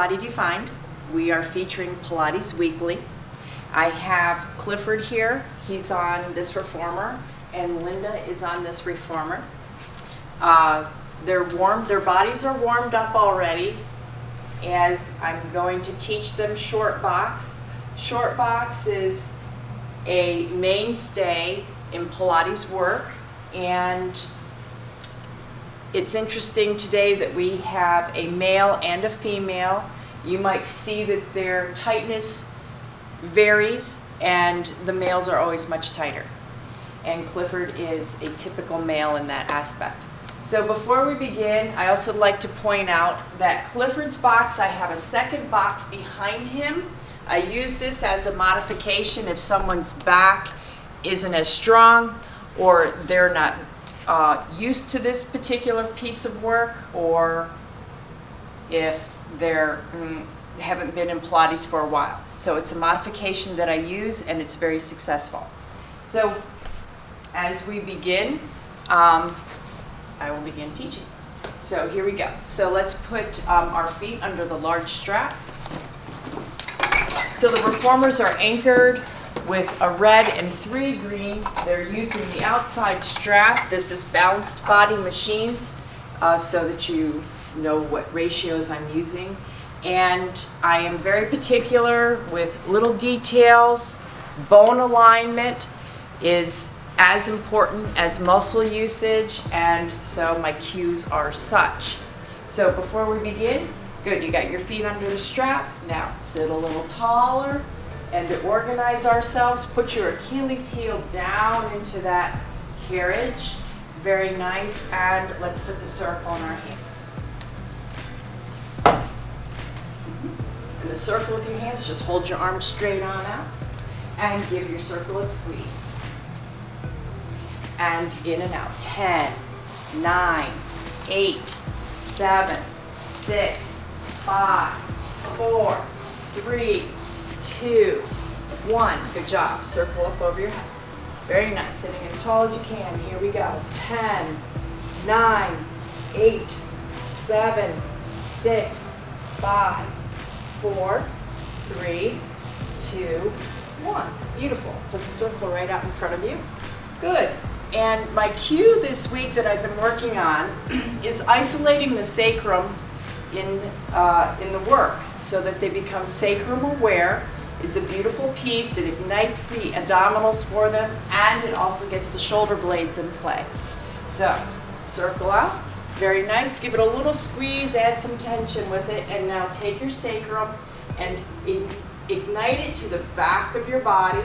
Body Defined. We are featuring Pilates weekly. I have Clifford here. He's on this reformer, and Linda is on this reformer. They're warm. Their bodies are warmed up already, as I'm going to teach them short box. Short box is a mainstay in Pilates work, and it's interesting today that we have a male and a female. You might see that their tightness varies, and the males are always much tighter. And Clifford is a typical male in that aspect. So before we begin, I also like to point out that Clifford's box, I have a second box behind him. I use this as a modification if someone's back isn't as strong, or they're not used to this particular piece of work, or if they're haven't been in Pilates for a while. So it's a modification that I use, and it's very successful. So as we begin, I will begin teaching. So here we go. So let's put our feet under the large strap. So the reformers are anchored with a red and 3 green. They're using the outside strap. This is Balanced Body Machines, so that you know what ratios I'm using. And I am very particular with little details. Bone alignment is as important as muscle usage, and so my cues are such. So before we begin, good, you got your feet under the strap. Now sit a little taller. And to organize ourselves, put your Achilles heel down into that carriage. Very nice. And let's put the circle in our hands. In the circle with your hands, just hold your arms straight on out and give your circle a squeeze. And in and out. 10, 9, 8, 7, 6, 5, 4, 3, 2, 1. Good job. Circle up over your head. Very nice. Sitting as tall as you can. Here we go. 10, 9, 8, 7, 6, 5, 4, 3, 2, 1. Beautiful. Put the circle right out in front of you. Good. And my cue this week that I've been working on is isolating the sacrum in the work so that they become sacrum aware. It's a beautiful piece. It ignites the abdominals for them, and it also gets the shoulder blades in play. So circle out. Very nice. Give it a little squeeze, add some tension with it, and now take your sacrum and ignite it to the back of your body,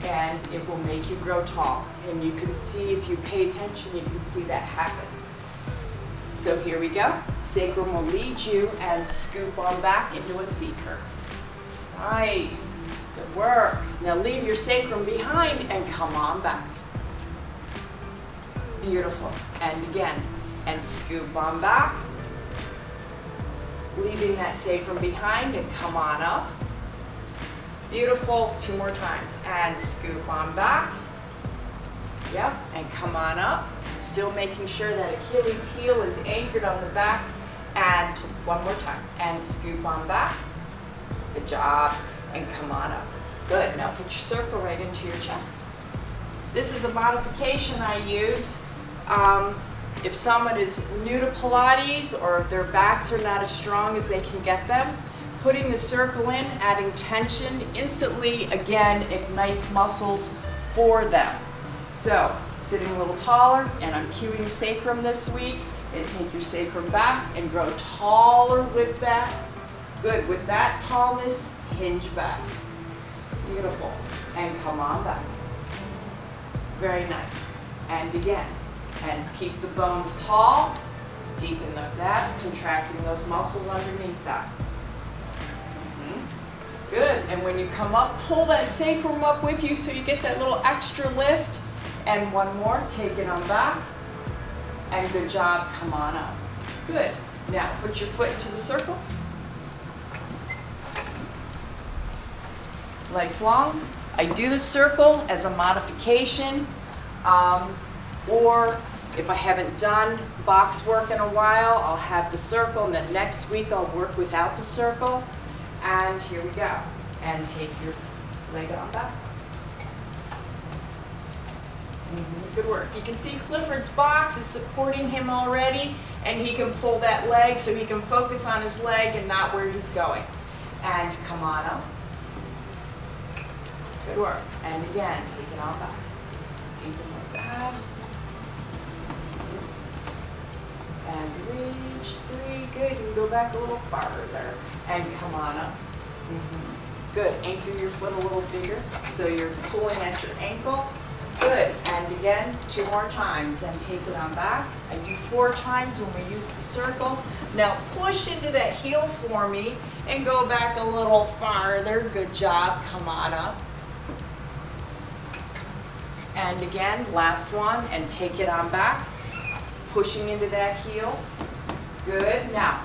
and it will make you grow tall. And you can see, if you pay attention, you can see that happen. So here we go. Sacrum will lead you and scoop on back into a C curve. Nice. Good work. Now leave your sacrum behind and come on back. Beautiful. And again, and scoop on back. Leaving that sacrum behind and come on up. Beautiful. 2 more times. And scoop on back. Yep. And come on up. Still making sure that Achilles heel is anchored on the back. And 1 more time. And scoop on back. Good job. And come on up. Good. Now put your circle right into your chest. This is a modification I use. If someone is new to Pilates, or if their backs are not as strong as they can get them, putting the circle in, adding tension, instantly, again, ignites muscles for them. So, sitting a little taller, and I'm cueing sacrum this week, and take your sacrum back and grow taller with that. Good. With that tallness, hinge back. Beautiful. And come on back. Very nice. And again. And keep the bones tall. Deepen those abs, contracting those muscles underneath that. Good. And when you come up, pull that sacrum up with you so you get that little extra lift. And 1 more. Take it on back. And good job. Come on up. Good. Now put your foot into the circle. Legs long. I do the circle as a modification, or If I haven't done box work in a while, I'll have the circle, and then next week I'll work without the circle. And here we go. And take your leg on back. Good work. You can see Clifford's box is supporting him already, and he can pull that leg so he can focus on his leg and not where he's going. And come on up. Good work. And again, take it on back. Deepen those abs. And reach, 3, good. You can go back a little farther. And come on up. Good. Anchor your foot a little bigger so you're pulling at your ankle. Good. And again, 2 more times. Then take it on back. I do 4 times when we use the circle. Now push into that heel for me and go back a little farther. Good job. Come on up. And again, last one, and take it on back. Pushing into that heel. Good. Now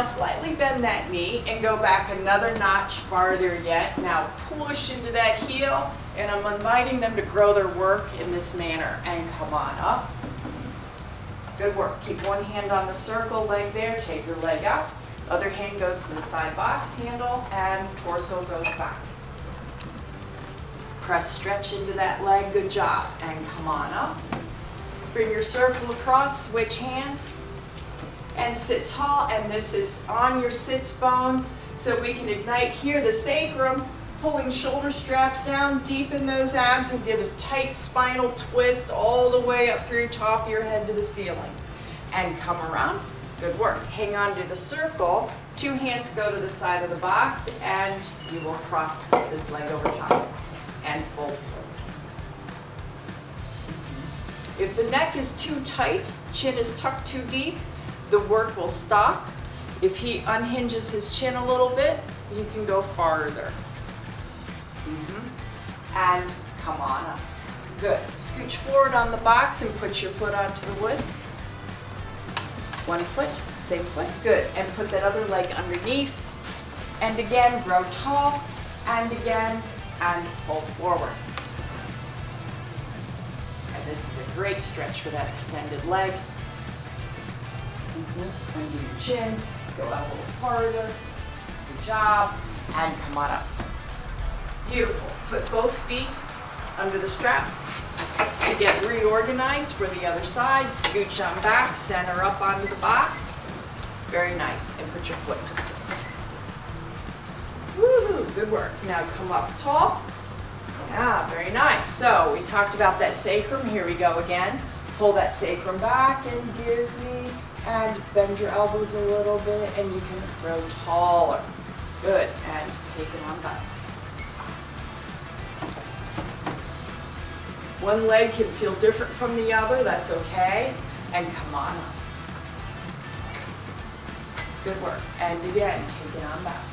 slightly bend that knee and go back another notch farther yet. Now push into that heel, and I'm inviting them to grow their work in this manner. And come on up. Good work. Keep one hand on the circle, leg there. Take your leg out. Other hand goes to the side box handle, and torso goes back. Press, stretch into that leg. Good job. And come on up. Bring your circle across, switch hands, and sit tall. And this is on your sits bones, so we can ignite here the sacrum, pulling shoulder straps down, deepen those abs, and give a tight spinal twist all the way up through top of your head to the ceiling. And come around. Good work. Hang on to the circle. 2 hands go to the side of the box, and you will cross this leg over top and fold forward. If the neck is too tight, chin is tucked too deep, the work will stop. If he unhinges his chin a little bit, you can go farther. And come on up. Good. Scooch forward on the box and put your foot onto the wood. 1 foot, same foot. Good. And put that other leg underneath. And again, grow tall. And again, and fold forward. And this is a great stretch for that extended leg. Undo your chin, go out a little farther. Good job. And come on up. Beautiful. Put both feet under the strap to get reorganized for the other side. Scooch on back, center up onto the box. Very nice. And put your foot to the side. Woo, good work. Now come up tall. Yeah, very nice. So we talked about that sacrum. Here we go again. Pull that sacrum back and give me, and bend your elbows a little bit, and you can grow taller. Good. And take it on back. One leg can feel different from the other. That's okay. And come on up. Good work. And again, take it on back.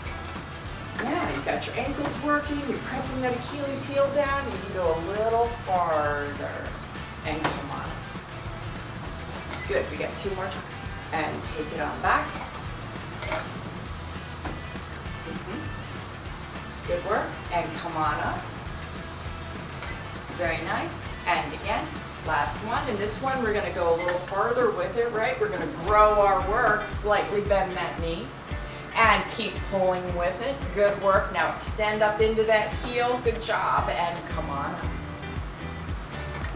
Yeah, you got your ankles working, you're pressing that Achilles heel down, you can go a little farther. And come on. Good, we got 2 more times. And take it on back. Good work. And come on up. Very nice. And again, last one. And this one, we're going to go a little farther with it, right? We're going to grow our work, slightly bend that knee. And keep pulling with it. Good work. Now extend up into that heel. Good job. And come on up.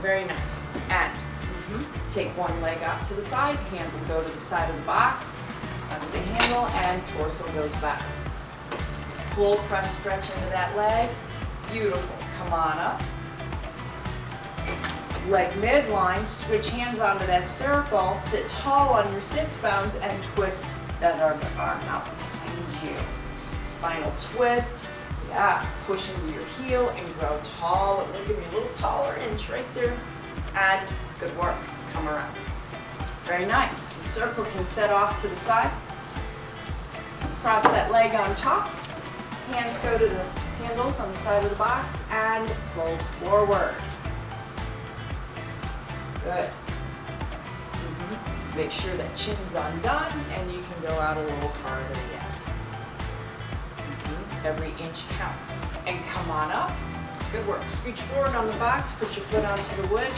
Very nice. And take one leg out to the side. Hand will go to the side of the box. Under the handle. And torso goes back. Pull, press, stretch into that leg. Beautiful. Come on up. Leg midline. Switch hands onto that circle. Sit tall on your sits bones and twist that arm out behind you. Spinal twist. Yeah, push into your heel and grow tall. And look at me, a little taller inch right there. And good work. Come around. Very nice. The circle can set off to the side. Cross that leg on top. Hands go to the handles on the side of the box and fold forward. Good. Make sure that chin's undone and you can go out a little farther yet. Every inch counts. And come on up. Good work. Scooch forward on the box, put your foot onto the wood,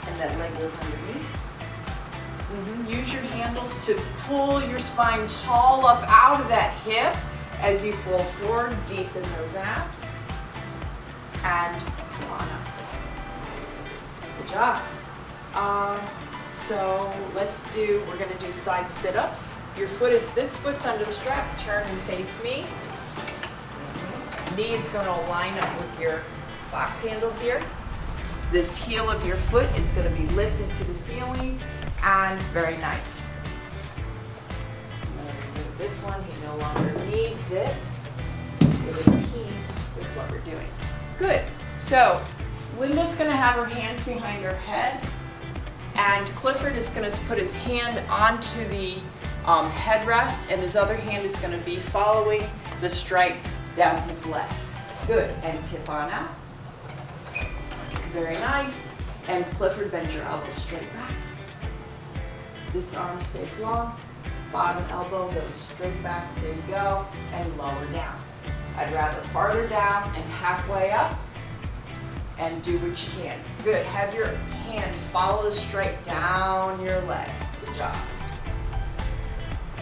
and that leg goes underneath. Use your handles to pull your spine tall up out of that hip as you fold forward, deepen those abs, and come on up. Good job. So we're gonna do side sit-ups. This foot's under the strap, turn and face me. Knee is gonna line up with your box handle here. This heel of your foot is gonna be lifted to the ceiling, and very nice. I'm gonna remove this one, he no longer needs it. It is peace with what we're doing. Good, so Linda's gonna have her hands behind her head, and Clifford is going to put his hand onto the headrest, and his other hand is going to be following the stripe down his leg. Good, and tip on out. Very nice. And Clifford, bend your elbow straight back. This arm stays long. Bottom elbow goes straight back. There you go. And lower down. I'd rather farther down and halfway up. And do what you can. Good. Have your hand follow the stripe down your leg. Good job.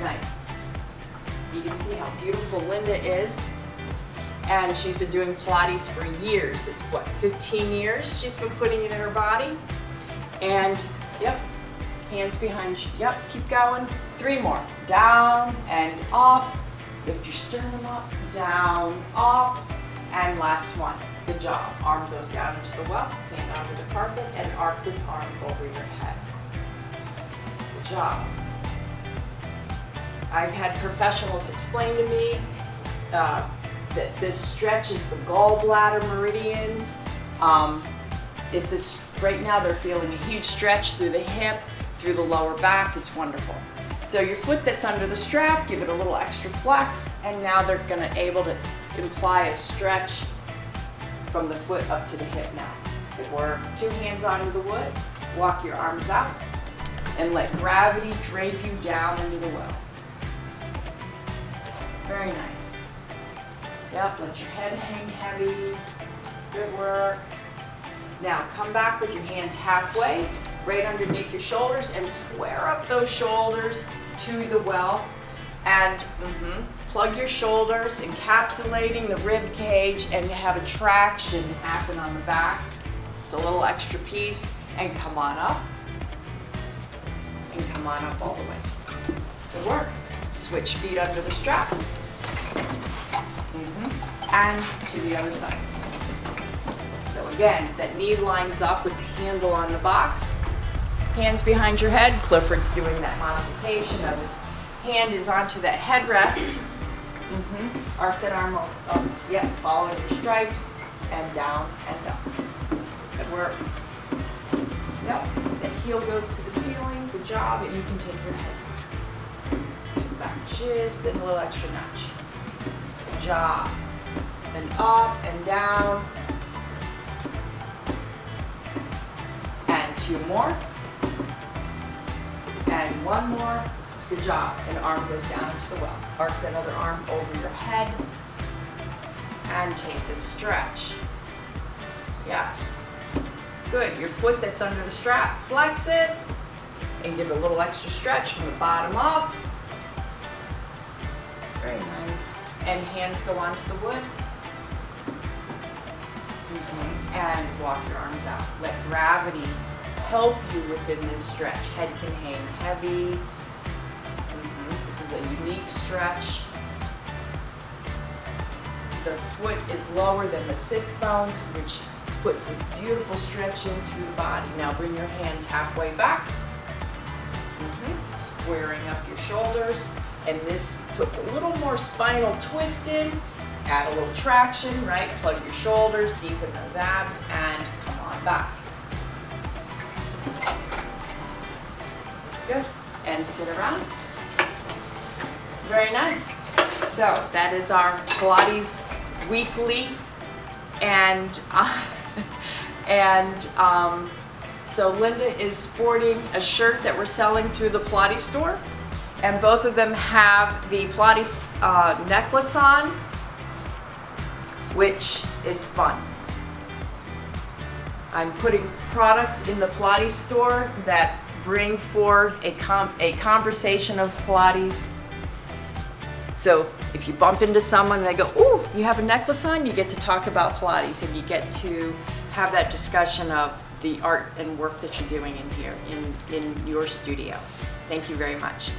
Nice. You can see how beautiful Linda is. And she's been doing Pilates for years. It's what, 15 years she's been putting it in her body. And yep, hands behind you. Yep, keep going. 3 more. Down and up. Lift your sternum up, down, up. And last one. Good job. Arm goes down into the well, hand onto the carpet, and arc this arm over your head. Good job. I've had professionals explain to me that this stretches the gallbladder meridians. It's just, right now they're feeling a huge stretch through the hip, through the lower back. It's wonderful. So your foot that's under the strap, give it a little extra flex, and now they're going to able to imply a stretch from the foot up to the hip now. Good work. 2 hands onto the wood. Walk your arms out and let gravity drape you down into the well. Very nice. Yep, let your head hang heavy. Good work. Now come back with your hands halfway, right underneath your shoulders, and square up those shoulders to the well. And plug your shoulders, encapsulating the rib cage, and have a traction happen on the back. It's a little extra piece. And come on up. And come on up all the way. Good work. Switch feet under the strap. And to the other side. So again, that knee lines up with the handle on the box. Hands behind your head. Clifford's doing that modification. Now his hand is onto that headrest. Arc that arm up. Yep, following your stripes. And down and up. Good work. Yep, that heel goes to the ceiling. Good job. And you can take your head back just a little extra notch. Good job. And up and down. And 2 more. And 1 more. Good job. And arm goes down into the well. Arc that other arm over your head. And take this stretch. Yes. Good. Your foot that's under the strap, flex it. And give it a little extra stretch from the bottom up. Very nice. And hands go onto the wood. And walk your arms out. Let gravity help you within this stretch. Head can hang heavy. This is a unique stretch. The foot is lower than the sits bones, which puts this beautiful stretch in through the body. Now bring your hands halfway back. Squaring up your shoulders. And this puts a little more spinal twist in. Add a little traction, right? Plug your shoulders, deepen those abs, and come on back. Good. And sit around. Very nice. So that is our Pilates weekly, and so Linda is sporting a shirt that we're selling through the Pilates store, and both of them have the Pilates necklace on, which is fun. I'm putting products in the Pilates store that bring forth a conversation of Pilates. So if you bump into someone and they go, "Ooh, you have a necklace on," you get to talk about Pilates, and you get to have that discussion of the art and work that you're doing in here, in your studio. Thank you very much.